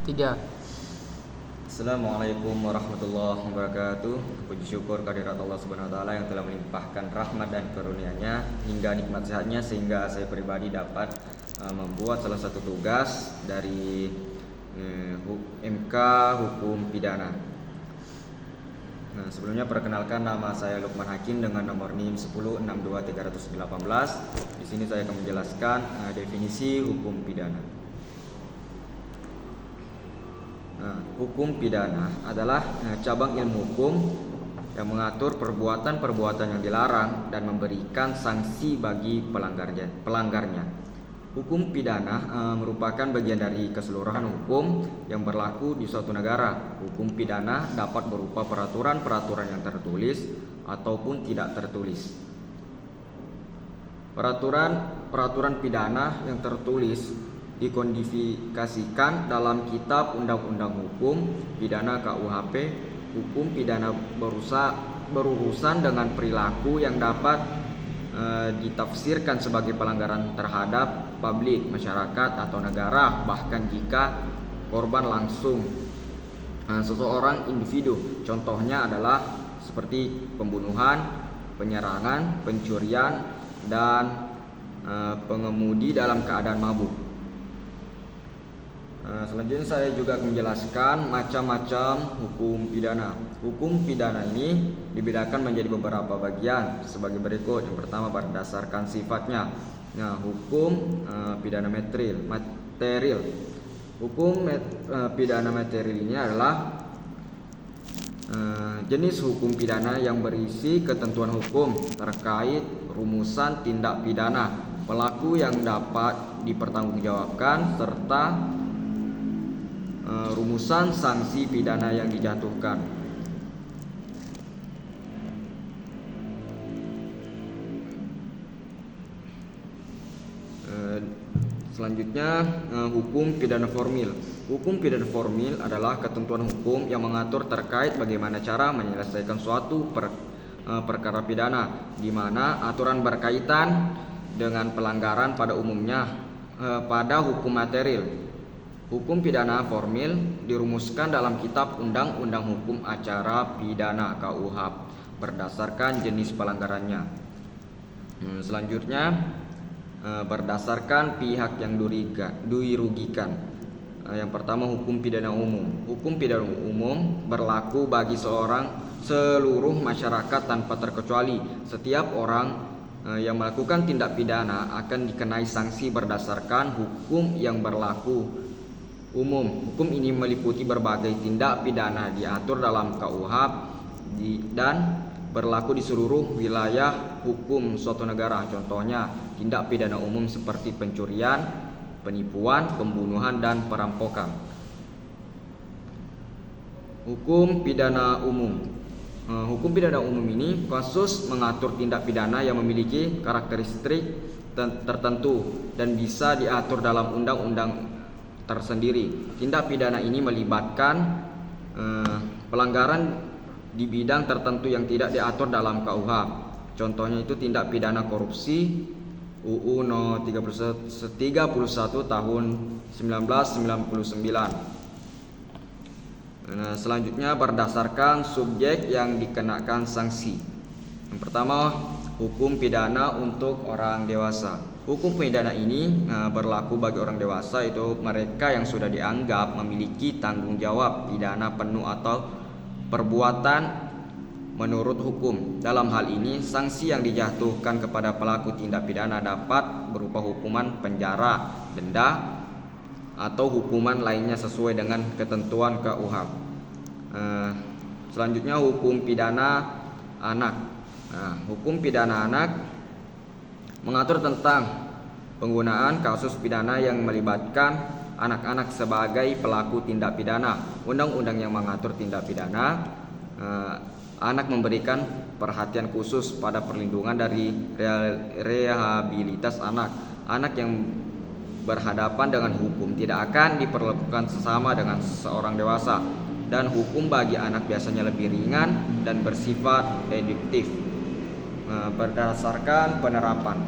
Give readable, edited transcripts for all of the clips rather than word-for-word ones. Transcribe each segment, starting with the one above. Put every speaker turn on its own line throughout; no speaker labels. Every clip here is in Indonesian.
Tiga.
Assalamualaikum warahmatullahi wabarakatuh. Puji syukur kehadirat Allah Subhanahu wa taala yang telah melimpahkan rahmat dan karunia-Nya hingga nikmat sehatnya sehingga saya pribadi dapat membuat salah satu tugas dari MK Hukum Pidana. Nah, sebelumnya perkenalkan, nama saya Lukman Hakim dengan nomor NIM 1062318. Di sini saya akan menjelaskan definisi hukum pidana. Hukum pidana adalah cabang ilmu hukum yang mengatur perbuatan-perbuatan yang dilarang dan memberikan sanksi bagi pelanggarnya. Hukum pidana merupakan bagian dari keseluruhan hukum yang berlaku di suatu negara. Hukum pidana dapat berupa peraturan-peraturan yang tertulis ataupun tidak tertulis. Peraturan pidana yang tertulis dikodifikasikan dalam Kitab Undang-Undang Hukum Pidana KUHP. Hukum pidana berurusan dengan perilaku yang dapat ditafsirkan sebagai pelanggaran terhadap publik, masyarakat atau negara, bahkan jika korban langsung seseorang individu. Contohnya adalah seperti pembunuhan, penyerangan, pencurian, dan pengemudi dalam keadaan mabuk. Selanjutnya saya juga akan menjelaskan macam-macam hukum pidana. Hukum pidana ini dibedakan menjadi beberapa bagian sebagai berikut. Yang pertama, berdasarkan sifatnya. Hukum pidana material. Hukum pidana material ini adalah jenis hukum pidana yang berisi ketentuan hukum terkait rumusan tindak pidana, pelaku yang dapat dipertanggungjawabkan, serta rumusan sanksi pidana yang dijatuhkan. Selanjutnya, hukum pidana formil. Hukum pidana formil adalah ketentuan hukum yang mengatur terkait bagaimana cara menyelesaikan suatu perkara pidana, di mana aturan berkaitan dengan pelanggaran pada umumnya pada hukum material. Hukum pidana formil dirumuskan dalam Kitab Undang-Undang Hukum Acara Pidana KUHP berdasarkan jenis pelanggarannya. Selanjutnya, berdasarkan pihak yang dirugikan. Yang pertama, hukum pidana umum. Hukum pidana umum berlaku bagi seluruh masyarakat tanpa terkecuali. Setiap orang yang melakukan tindak pidana akan dikenai sanksi berdasarkan hukum yang berlaku umum. Hukum ini meliputi berbagai tindak pidana diatur dalam KUHP dan berlaku di seluruh wilayah hukum suatu negara. Contohnya, tindak pidana umum seperti pencurian, penipuan, pembunuhan, dan perampokan. Hukum pidana umum. Hukum pidana umum ini khusus mengatur tindak pidana yang memiliki karakteristik tertentu dan bisa diatur dalam undang-undang tersendiri. Tindak pidana ini melibatkan pelanggaran di bidang tertentu yang tidak diatur dalam KUHP. Contohnya itu tindak pidana korupsi UU No 31 tahun 1999. Selanjutnya, berdasarkan subjek yang dikenakan sanksi. Yang pertama, hukum pidana untuk orang dewasa. Hukum pidana ini berlaku bagi orang dewasa, itu mereka yang sudah dianggap memiliki tanggung jawab pidana penuh atau perbuatan menurut hukum. Dalam hal ini, sanksi yang dijatuhkan kepada pelaku tindak pidana dapat berupa hukuman penjara, denda, atau hukuman lainnya sesuai dengan ketentuan KUHP. Selanjutnya, hukum pidana anak. Hukum pidana anak mengatur tentang penggunaan kasus pidana yang melibatkan anak-anak sebagai pelaku tindak pidana. Undang-undang yang mengatur tindak pidana anak memberikan perhatian khusus pada perlindungan dari rehabilitas anak. Anak yang berhadapan dengan hukum tidak akan diperlakukan sesama dengan seorang dewasa, dan hukum bagi anak biasanya lebih ringan dan bersifat deduktif. Berdasarkan penerapan,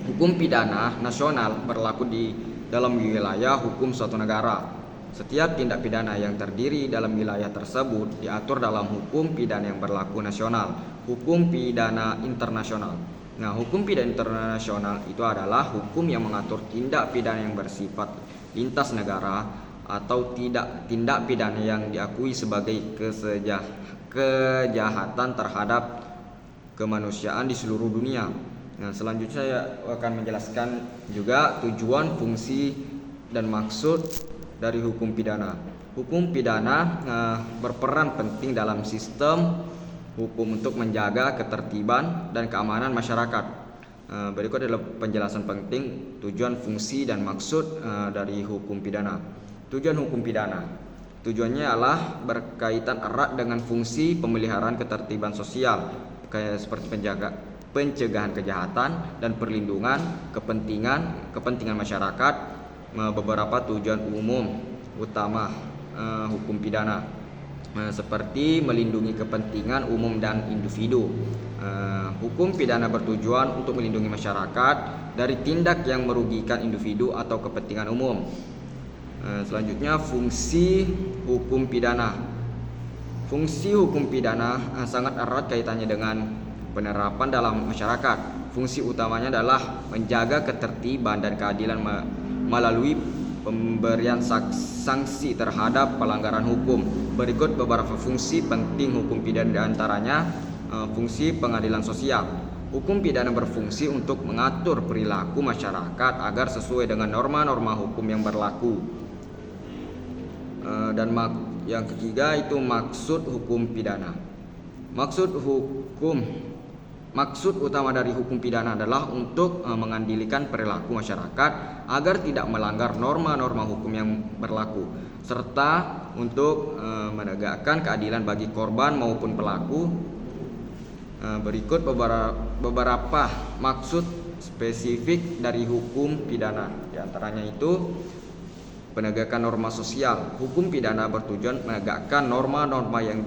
hukum pidana nasional berlaku di dalam wilayah hukum suatu negara. Setiap tindak pidana yang terdiri dalam wilayah tersebut diatur dalam hukum pidana yang berlaku nasional, hukum pidana internasional. Nah, hukum pidana internasional itu adalah hukum yang mengatur tindak pidana yang bersifat lintas negara atau tindak pidana yang diakui sebagai kejahatan terhadap kemanusiaan di seluruh dunia. Nah, selanjutnya saya akan menjelaskan juga tujuan, fungsi, dan maksud dari hukum pidana. Hukum pidana berperan penting dalam sistem hukum untuk menjaga ketertiban dan keamanan masyarakat. Berikut adalah penjelasan penting, tujuan, fungsi, dan maksud dari hukum pidana. Tujuan hukum pidana, tujuannya adalah berkaitan erat dengan fungsi pemeliharaan ketertiban sosial, kayak seperti pencegahan kejahatan dan perlindungan kepentingan masyarakat. Beberapa tujuan umum utama hukum pidana seperti melindungi kepentingan umum dan individu. Hukum pidana bertujuan untuk melindungi masyarakat dari tindak yang merugikan individu atau kepentingan umum. Selanjutnya, fungsi hukum pidana. Fungsi hukum pidana sangat erat kaitannya dengan penerapan dalam masyarakat. Fungsi utamanya adalah menjaga ketertiban dan keadilan melalui pemberian sanksi terhadap pelanggaran hukum. Berikut beberapa fungsi penting hukum pidana, di antaranya fungsi pengadilan sosial. Hukum pidana berfungsi untuk mengatur perilaku masyarakat agar sesuai dengan norma-norma hukum yang berlaku. Dan yang ketiga itu maksud hukum pidana. Maksud utama dari hukum pidana adalah untuk mengadilikan perilaku masyarakat agar tidak melanggar norma-norma hukum yang berlaku, serta untuk menegakkan keadilan bagi korban maupun pelaku. Berikut beberapa maksud spesifik dari hukum pidana. Di antaranya itu penegakan norma sosial. Hukum pidana bertujuan menegakkan norma-norma yang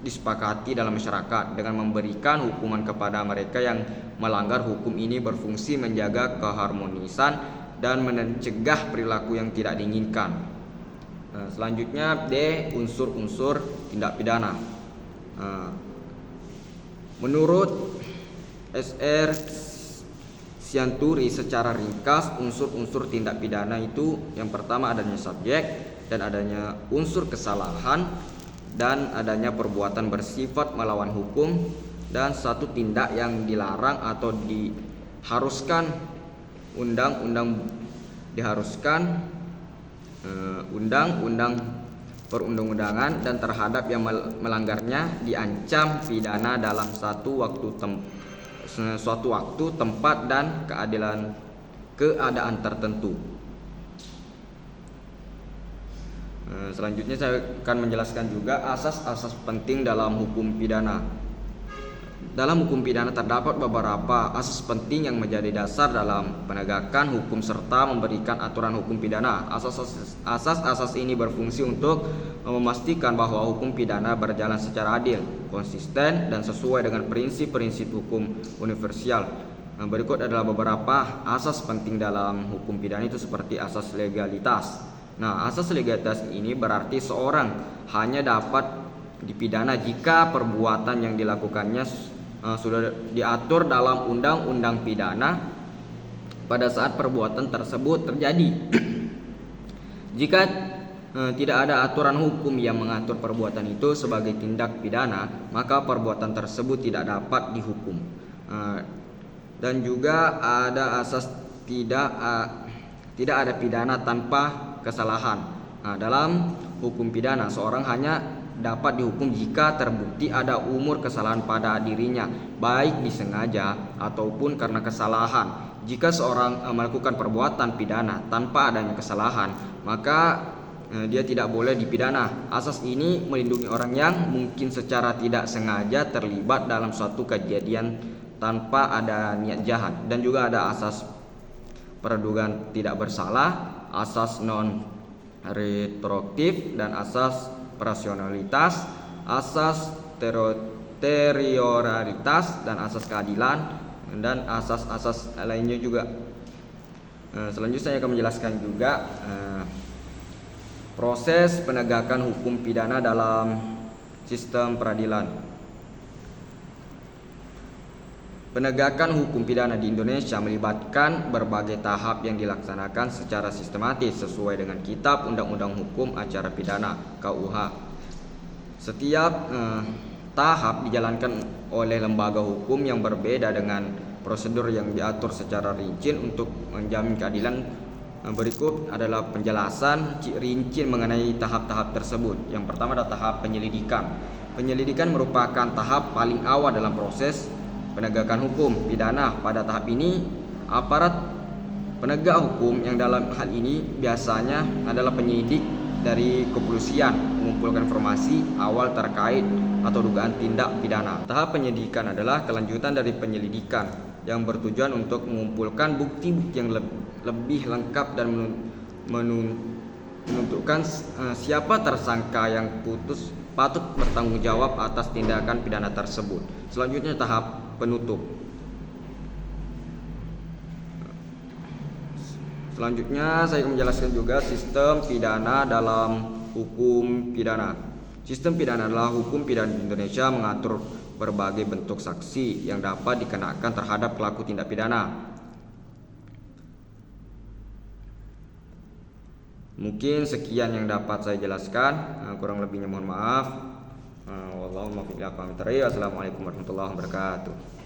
disepakati dalam masyarakat dengan memberikan hukuman kepada mereka yang melanggar hukum. Ini berfungsi menjaga keharmonisan dan mencegah perilaku yang tidak diinginkan. Selanjutnya D, unsur-unsur tindak pidana. Menurut SR Sianturi, secara ringkas unsur-unsur tindak pidana itu yang pertama adanya subjek dan adanya unsur kesalahan dan adanya perbuatan bersifat melawan hukum dan satu tindak yang dilarang atau diharuskan undang-undang perundang-undangan dan terhadap yang melanggarnya diancam pidana dalam suatu waktu, tempat, dan keadaan tertentu. Selanjutnya saya akan menjelaskan juga asas-asas penting dalam hukum pidana. Dalam hukum pidana terdapat beberapa asas penting yang menjadi dasar dalam penegakan hukum serta memberikan aturan hukum pidana. Asas-asas ini berfungsi untuk memastikan bahwa hukum pidana berjalan secara adil, konsisten, dan sesuai dengan prinsip-prinsip hukum universal. Berikut adalah beberapa asas penting dalam hukum pidana itu seperti asas legalitas. Nah, asas legalitas ini berarti seorang hanya dapat dipidana jika perbuatan yang dilakukannya sudah diatur dalam undang-undang pidana pada saat perbuatan tersebut terjadi. Jika tidak ada aturan hukum yang mengatur perbuatan itu sebagai tindak pidana, maka perbuatan tersebut tidak dapat dihukum. Dan juga ada asas tidak ada pidana tanpa kesalahan. Dalam hukum pidana, seorang hanya dapat dihukum jika terbukti ada umur kesalahan pada dirinya, baik disengaja ataupun karena kesalahan. Jika seorang melakukan perbuatan pidana tanpa adanya kesalahan, maka dia tidak boleh dipidana. Asas ini melindungi orang yang mungkin secara tidak sengaja terlibat dalam suatu kejadian tanpa ada niat jahat. Dan juga ada asas praduga tidak bersalah, asas non retroaktif, dan asas rasionalitas, asas teritorialitas, dan asas keadilan, dan asas-asas lainnya juga. Selanjutnya saya akan menjelaskan juga Proses penegakan hukum pidana dalam sistem peradilan. Penegakan hukum pidana di Indonesia melibatkan berbagai tahap yang dilaksanakan secara sistematis sesuai dengan Kitab Undang-Undang Hukum Acara Pidana (KUH). Setiap tahap dijalankan oleh lembaga hukum yang berbeda dengan prosedur yang diatur secara rinci untuk menjamin keadilan. Berikut adalah penjelasan rinci mengenai tahap-tahap tersebut. Yang pertama adalah tahap penyelidikan. Penyelidikan merupakan tahap paling awal dalam proses penegakan hukum pidana. Pada tahap ini, aparat penegak hukum yang dalam hal ini biasanya adalah penyidik dari kepolisian mengumpulkan informasi awal terkait atau dugaan tindak pidana. Tahap penyidikan adalah kelanjutan dari penyelidikan yang bertujuan untuk mengumpulkan bukti-bukti yang lebih lengkap dan menentukan siapa tersangka yang patut bertanggung jawab atas tindakan pidana tersebut. Selanjutnya tahap penutup. Selanjutnya saya akan menjelaskan juga sistem pidana dalam hukum pidana. Sistem pidana adalah hukum pidana di Indonesia mengatur berbagai bentuk sanksi yang dapat dikenakan terhadap pelaku tindak pidana. Mungkin sekian yang dapat saya jelaskan, kurang lebihnya mohon maaf. Wassalamualaikum warahmatullahi wabarakatuh.